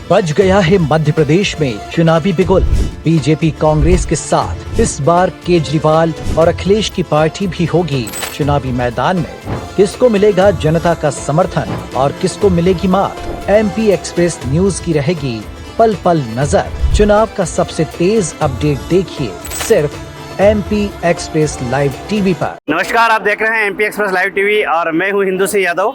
बज गया है मध्य प्रदेश में चुनावी बिगुल। बीजेपी कांग्रेस के साथ इस बार केजरीवाल और अखिलेश की पार्टी भी होगी चुनावी मैदान में। किसको मिलेगा जनता का समर्थन और किसको मिलेगी मात? एमपी एक्सप्रेस न्यूज की रहेगी पल पल नजर। चुनाव का सबसे तेज अपडेट देखिए सिर्फ एमपी एक्सप्रेस लाइव टीवी पर। नमस्कार, आप देख रहे हैं एमपी एक्सप्रेस लाइव टीवी और मैं हूं हिंदू सिंह यादव।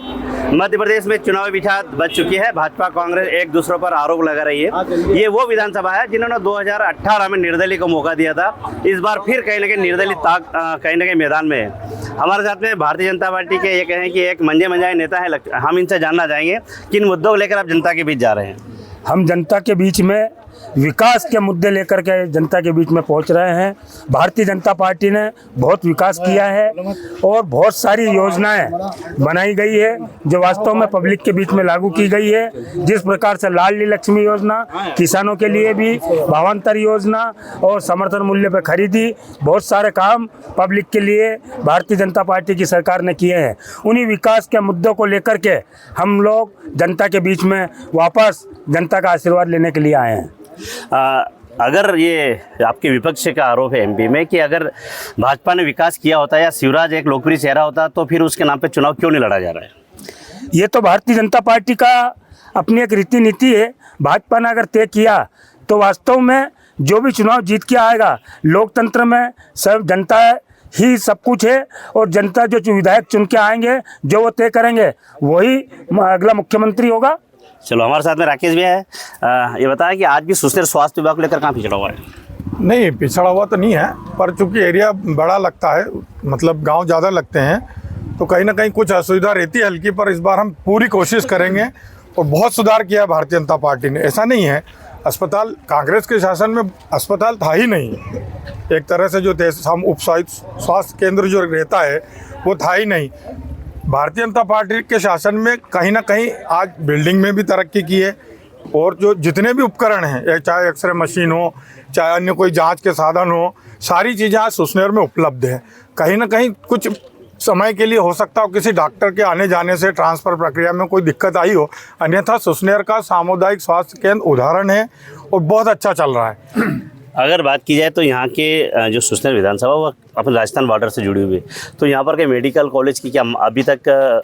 मध्य प्रदेश में चुनावी बिछात बच चुकी है। भाजपा कांग्रेस एक दूसरों पर आरोप लगा रही है। ये वो विधानसभा है जिन्होंने 2018 में निर्दलीय को मौका दिया था। इस बार फिर कहीं ना कहीं निर्दलीय कहीं ना कहीं मैदान में है। हमारे साथ में भारतीय जनता पार्टी के ये कहें कि एक मंजे मंजाए नेता है। हम इनसे जानना चाहेंगे किन मुद्दों को लेकर आप जनता के बीच जा रहे हैं। हम जनता के बीच में विकास के मुद्दे लेकर के जनता के बीच में पहुंच रहे हैं। भारतीय जनता पार्टी ने बहुत विकास किया है और बहुत सारी योजनाएं बनाई गई है जो वास्तव में पब्लिक के बीच में लागू की गई है। जिस प्रकार से लाडली लक्ष्मी योजना, किसानों के लिए भी भावांतर योजना और समर्थन मूल्य पर खरीदी, बहुत सारे काम पब्लिक के लिए भारतीय जनता पार्टी की सरकार ने किए हैं। उन्हीं विकास के मुद्दों को लेकर के हम लोग जनता के बीच में वापस जनता का आशीर्वाद लेने के लिए आए हैं। अगर ये आपके विपक्ष का आरोप है एमपी में कि अगर भाजपा ने विकास किया होता या शिवराज एक लोकप्रिय चेहरा होता तो फिर उसके नाम पे चुनाव क्यों नहीं लड़ा जा रहा है? ये तो भारतीय जनता पार्टी का अपनी एक रीति नीति है। भाजपा ने अगर तय किया तो वास्तव में जो भी चुनाव जीत के आएगा, लोकतंत्र में सब जनता ही सब कुछ है और जनता जो विधायक चुन के आएंगे, जो वो तय करेंगे, वही अगला मुख्यमंत्री होगा। चलो, हमारे साथ में राकेश भी है। ये बताया कि आज भी सुस्नेर स्वास्थ्य विभाग को लेकर कहाँ पिछड़ा हुआ है? नहीं, पिछड़ा हुआ तो नहीं है, पर चूंकि एरिया बड़ा लगता है, मतलब गांव ज़्यादा लगते हैं, तो कहीं ना कहीं कुछ असुविधा रहती है हल्की। पर इस बार हम पूरी कोशिश करेंगे और बहुत सुधार किया भारतीय जनता पार्टी ने। ऐसा नहीं है अस्पताल, कांग्रेस के शासन में अस्पताल था ही नहीं। एक तरह से जो हम उप स्वास्थ्य केंद्र जो रहता है वो था ही नहीं। भारतीय जनता पार्टी के शासन में कहीं ना कहीं आज बिल्डिंग में भी तरक्की की है और जो जितने भी उपकरण हैं, चाहे एक्सरे मशीन हो, चाहे अन्य कोई जांच के साधन हो, सारी चीज़ें आज सुसनेर में उपलब्ध है। कहीं ना कहीं कुछ समय के लिए हो सकता हो किसी डॉक्टर के आने जाने से ट्रांसफ़र प्रक्रिया में कोई दिक्कत आई हो, अन्यथा सुसनेर का सामुदायिक स्वास्थ्य केंद्र उदाहरण है और बहुत अच्छा चल रहा है। अगर बात की जाए तो यहाँ के जो सुसनेर विधानसभा वो अपने राजस्थान बॉर्डर से जुड़ी हुई है, तो यहाँ पर के मेडिकल कॉलेज की क्या अभी तक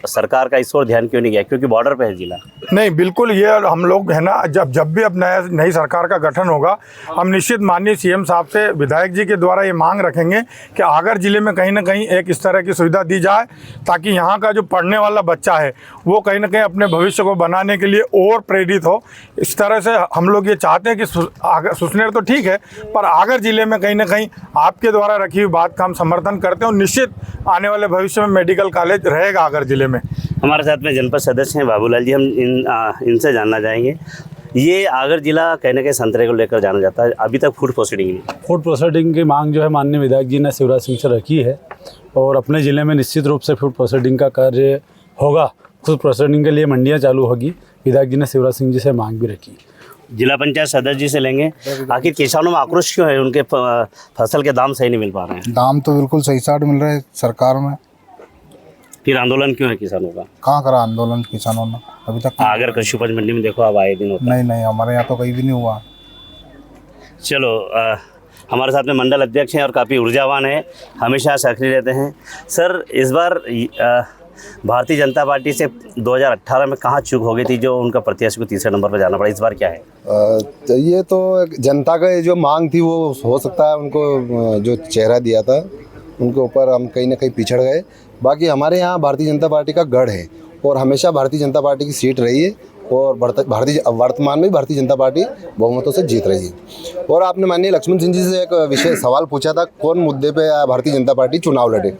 सरकार का इस ओर ध्यान क्यों नहीं गया? क्योंकि बॉर्डर पे है जिला। नहीं, बिल्कुल, ये हम लोग है ना, जब भी अब नई सरकार का गठन होगा, हम निश्चित माननीय सीएम साहब से विधायक जी के द्वारा ये मांग रखेंगे कि आगर जिले में कहीं ना कहीं एक इस तरह की सुविधा दी जाए ताकि यहाँ का जो पढ़ने वाला बच्चा है वो कहीं ना कहीं अपने भविष्य को बनाने के लिए और प्रेरित हो। इस तरह से हम लोग ये चाहते हैं कि सुसनेर तो ठीक है, पर आगर जिले में कहीं ना कहीं आपके द्वारा रखी हुई बात का हम समर्थन करते हैं और निश्चित आने वाले भविष्य में मेडिकल कॉलेज रहेगा आगर जिले में। हमारे साथ में जनपद सदस्य हैं बाबूलाल जी। हम इनसे जानना चाहेंगे, ये आगर जिला कहीं ना कहीं संतरे को लेकर जाना जाता है, अभी तक फूड प्रोसीडिंग नहीं। फूड प्रोसेसिंग की मांग जो है माननीय विधायक जी ने शिवराज सिंह से रखी है और अपने ज़िले में निश्चित रूप से फूड प्रोसेसिंग का कार्य होगा। फूड प्रोसेसिंग के लिए मंडियाँ चालू होगी। विधायक जी ने शिवराज सिंह जी से मांग भी रखी। जिला पंचायत सदस्य जी से लेंगे, आखिर किसानों में आक्रोश क्यों है? उनके फसल के दाम सही नहीं मिल पा रहे हैं। दाम तो बिल्कुल सही साठ मिल रहे हैं सरकार में। फिर आंदोलन क्यों है किसानों का? कहाँ करा आंदोलन किसानों ने अभी तक? अगर कृषि उपज मंडी में देखो अब आए दिन होता है। नहीं, हमारे यहाँ तो कहीं भी नहीं हुआ। चलो, हमारे साथ में मंडल अध्यक्ष हैं और काफ़ी ऊर्जावान है, हमेशा सक्रिय रहते हैं। सर, इस बार भारतीय जनता पार्टी से 2018 में कहाँ चूक हो गई थी जो उनका प्रत्याशी को तीसरे नंबर पर जाना पड़ा? इस बार क्या है? ये तो जनता का जो मांग थी वो हो सकता है उनको जो चेहरा दिया था उनके ऊपर हम कहीं ना कहीं पिछड़ गए। बाकी हमारे यहाँ भारतीय जनता पार्टी का गढ़ है और हमेशा भारतीय जनता पार्टी की सीट रही है और वर्तमान में भारतीय जनता पार्टी बहुमतों से जीत रही है। और आपने माननीय लक्ष्मण सिंह जी से एक विषय सवाल पूछा था, कौन मुद्दे पे भारतीय जनता पार्टी चुनाव लड़े।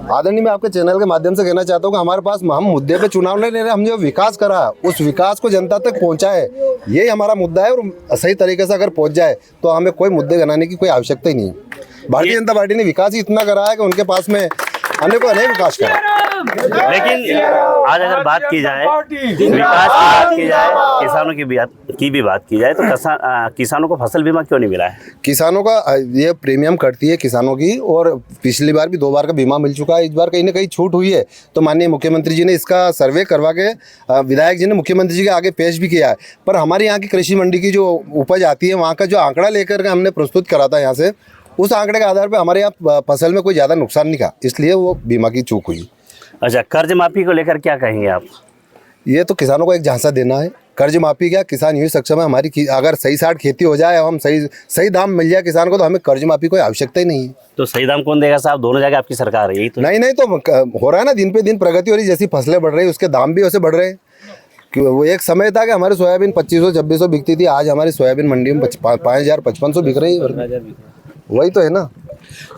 आदरणीय, मैं आपके चैनल के माध्यम से कहना चाहता हूँ कि हमारे पास हम मुद्दे पे चुनाव नहीं ले रहे, हम जो विकास करा उस विकास को जनता तक पहुँचाए, यही हमारा मुद्दा है। और सही तरीके से अगर पहुँच जाए तो हमें कोई मुद्दे बनाने की कोई आवश्यकता ही नहीं है। भारतीय जनता पार्टी ने विकास ही इतना करा है कि उनके पास में अनेकों विकास करा। लेकिन आज अगर बात की जाए विकास की बात की जाए, किसानों की भी बात की जाए, तो किसानों को फसल बीमा क्यों नहीं मिला है? किसानों का ये प्रीमियम कटती है किसानों की, और पिछली बार भी 2 बार का बीमा मिल चुका है। इस बार कहीं ना कहीं छूट हुई है, तो माननीय मुख्यमंत्री जी ने इसका सर्वे करवा के विधायक जी ने मुख्यमंत्री जी के आगे पेश भी किया है। पर हमारे यहाँ की कृषि मंडी की जो उपज आती है, वहाँ का जो आंकड़ा लेकर के हमने प्रस्तुत करा था यहाँ से, उस आंकड़े के आधार पर हमारे यहाँ फसल में कोई ज़्यादा नुकसान नहीं था, इसलिए वो बीमा की चूक हुई। अच्छा, कर्ज माफी को लेकर क्या कहेंगे आप? ये तो किसानों को एक झांसा देना है। कर्ज माफी क्या, किसान यूँ सक्षम है हमारी, अगर सही साठ खेती हो जाए, हम सही दाम मिल जाए किसान को, तो हमें कर्ज माफी कोई आवश्यकता ही नहीं है। तो सही दाम कौन देगा साहब? दोनों जगह आपकी सरकार है, यही तो नहीं तो हो रहा है ना, दिन पे दिन प्रगति हो रही, जैसी फसलें बढ़ रही है उसके दाम भी वैसे बढ़ रहे हैं। वो एक समय था कि हमारी सोयाबीन 2500-2600 बिकती थी, आज हमारी सोयाबीन मंडी में 5000-5500 बिक रही है। वही तो है ना।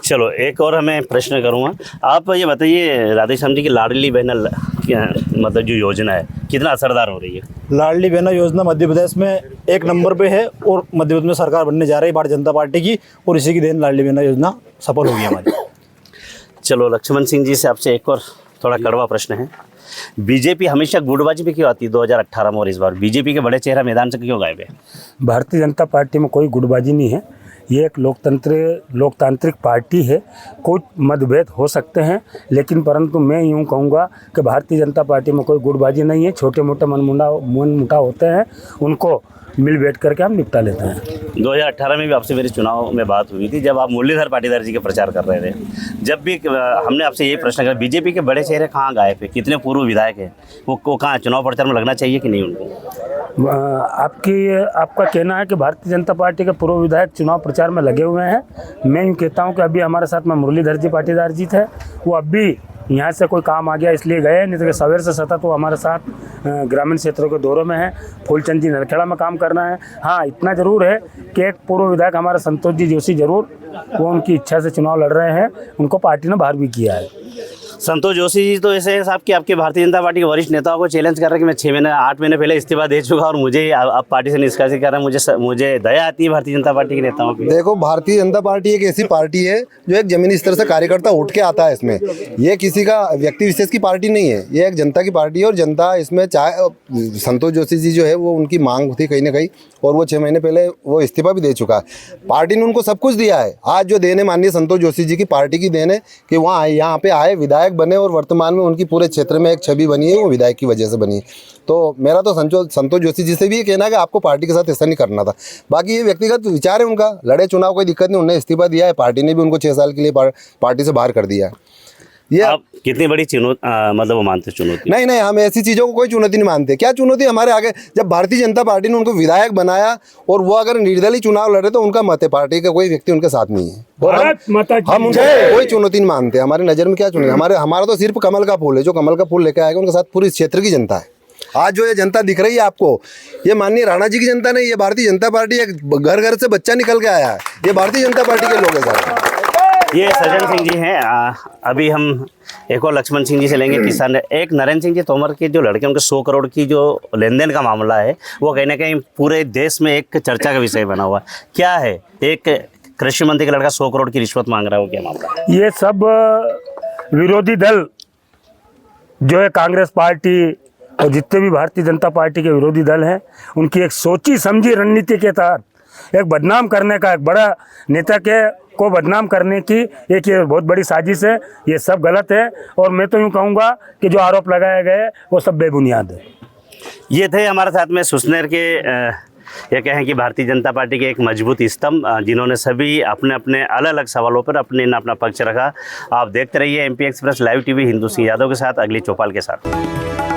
चलो, एक और हमें प्रश्न करूँगा। आप ये बताइए, राधेश्याम जी की लाडली बहना मतलब जो योजना है कितना असरदार हो रही है? लाडली बहना योजना मध्य प्रदेश में 1 नंबर पे है, और मध्य प्रदेश में सरकार बनने जा रही है भारतीय जनता पार्टी की, और इसी की देन लाडली बहना योजना सफल होगी हमारी। चलो, लक्ष्मण सिंह जी से आपसे एक और थोड़ा कड़वा प्रश्न है। बीजेपी हमेशा गुटबाजी में क्यों आती है 2018 में, और इस बार बीजेपी के बड़े चेहरा मैदान से क्यों गायब है? भारतीय जनता पार्टी में कोई गुटबाजी नहीं है। ये एक लोकतांत्रिक पार्टी है। कुछ मतभेद हो सकते हैं, लेकिन परंतु मैं यूँ कहूँगा कि भारतीय जनता पार्टी में कोई गुटबाजी नहीं है। छोटे मोटे मनमुटाव होते हैं, उनको मिल बैठ करके हम निपटा लेते हैं। 2018 में भी आपसे मेरी चुनाव में बात हुई थी, जब आप मुरलीधर पाटीदार जी के प्रचार कर रहे थे। जब भी हमने आपसे ये प्रश्न किया, बीजेपी के बड़े चेहरे कहाँ गायब है? कितने पूर्व विधायक हैं, वो कहाँ चुनाव प्रचार में लगना चाहिए कि नहीं उनको? आपका कहना है कि भारतीय जनता पार्टी के पूर्व विधायक चुनाव प्रचार में लगे हुए हैं। मैं यूँ कहता हूँ कि अभी हमारे साथ में मुरलीधर जी पाटीदार जी थे, वो अभी यहाँ से कोई काम आ गया इसलिए गए, नहीं तो सवेर से सतत वो हमारे साथ ग्रामीण क्षेत्रों के दौरों में है। फूलचंद जी नलखेड़ा में काम करना है। हाँ, इतना ज़रूर है कि एक पूर्व विधायक हमारे संतोष जी जोशी जरूर, वो उनकी इच्छा से चुनाव लड़ रहे हैं, उनको पार्टी ने बाहर भी किया है। संतोष जोशी जी तो ऐसे है साहब कि आपके भारतीय जनता पार्टी के वरिष्ठ नेताओं को चैलेंज कर रहे हैं कि मैं 6 महीने 8 महीने पहले इस्तीफा दे चुका और मुझे आप पार्टी से निष्कासित कर रहे हैं। मुझे दया आती है भारतीय जनता पार्टी के नेताओं की। देखो, भारतीय जनता पार्टी एक ऐसी पार्टी है जो एक जमीनी स्तर से कार्यकर्ता उठ के आता है। इसमें ये किसी का व्यक्ति विशेष की पार्टी नहीं है, ये एक जनता की पार्टी है। और जनता इसमें चाहे संतोष जोशी जी जो है वो उनकी मांग थी कहीं ना कहीं, और वो 6 महीने पहले वो इस्तीफा भी दे चुका है। पार्टी ने उनको सब कुछ दिया है। आज जो देन है माननीय संतोष जोशी जी की पार्टी की देन है कि वहाँ यहाँ पे आए, विधायक बने, और वर्तमान में उनकी पूरे क्षेत्र में एक छवि बनी है, वो विधायक की वजह से बनी है। तो मेरा तो संतोष जोशी जी से भी ये कहना है कि आपको पार्टी के साथ ऐसा नहीं करना था। बाकी ये व्यक्तिगत विचार है उनका, लड़े चुनाव, कोई दिक्कत नहीं, उन्होंने इस्तीफा दिया है, पार्टी ने भी उनको 6 साल के लिए पार्टी से बाहर कर दिया है। ये आप कितनी बड़ी मतलब वो मानते चुनौती? नहीं, हम ऐसी चीज़ों को कोई चुनौती नहीं मानते। क्या चुनौती हमारे आगे, जब भारतीय जनता पार्टी ने उनको विधायक बनाया और वो अगर निर्दलीय चुनाव लड़े तो उनका मत है, पार्टी का कोई व्यक्ति उनके साथ नहीं है, और हम उनको कोई चुनौती नहीं मानते। हमारी नज़र में क्या चुनौती, हमारा तो सिर्फ कमल का फूल है। जो कमल का फूल लेकर आएगा उनके साथ पूरी क्षेत्र की जनता है। आज जो ये जनता दिख रही है आपको, ये माननीय राणा जी की जनता नहीं, ये भारतीय जनता पार्टी एक घर घर से बच्चा निकल के आया है, ये भारतीय जनता पार्टी के लोग हैं सारे। ये सज्जन सिंह जी हैं। अभी हम एक और लक्ष्मण सिंह जी से लेंगे। किसान एक नरेंद्र सिंह जी तोमर के जो लड़के, उनके 100 करोड़ की जो लेन देन का मामला है, वो कहीं ना कहीं पूरे देश में एक चर्चा का विषय बना हुआ है। क्या है, एक कृषि मंत्री का लड़का 100 करोड़ की रिश्वत मांग रहा है, वो क्या मामला है? ये सब विरोधी दल जो है, कांग्रेस पार्टी और जितने भी भारतीय जनता पार्टी के विरोधी दल हैं, उनकी एक सोची समझी रणनीति के तहत एक बदनाम करने का, एक बड़ा नेता को बदनाम करने की एक ये बहुत बड़ी साजिश है। ये सब गलत है, और मैं तो यूँ कहूँगा कि जो आरोप लगाए गए वो सब बेबुनियाद है। ये थे हमारे साथ में सुसनेर के ये कहें कि भारतीय जनता पार्टी के एक मजबूत स्तंभ, जिन्होंने सभी अपने अपने अलग अलग सवालों पर अपना पक्ष रखा। आप देखते रहिए MP express live TV Hindu Singh Yadav के साथ, अगली चौपाल के साथ।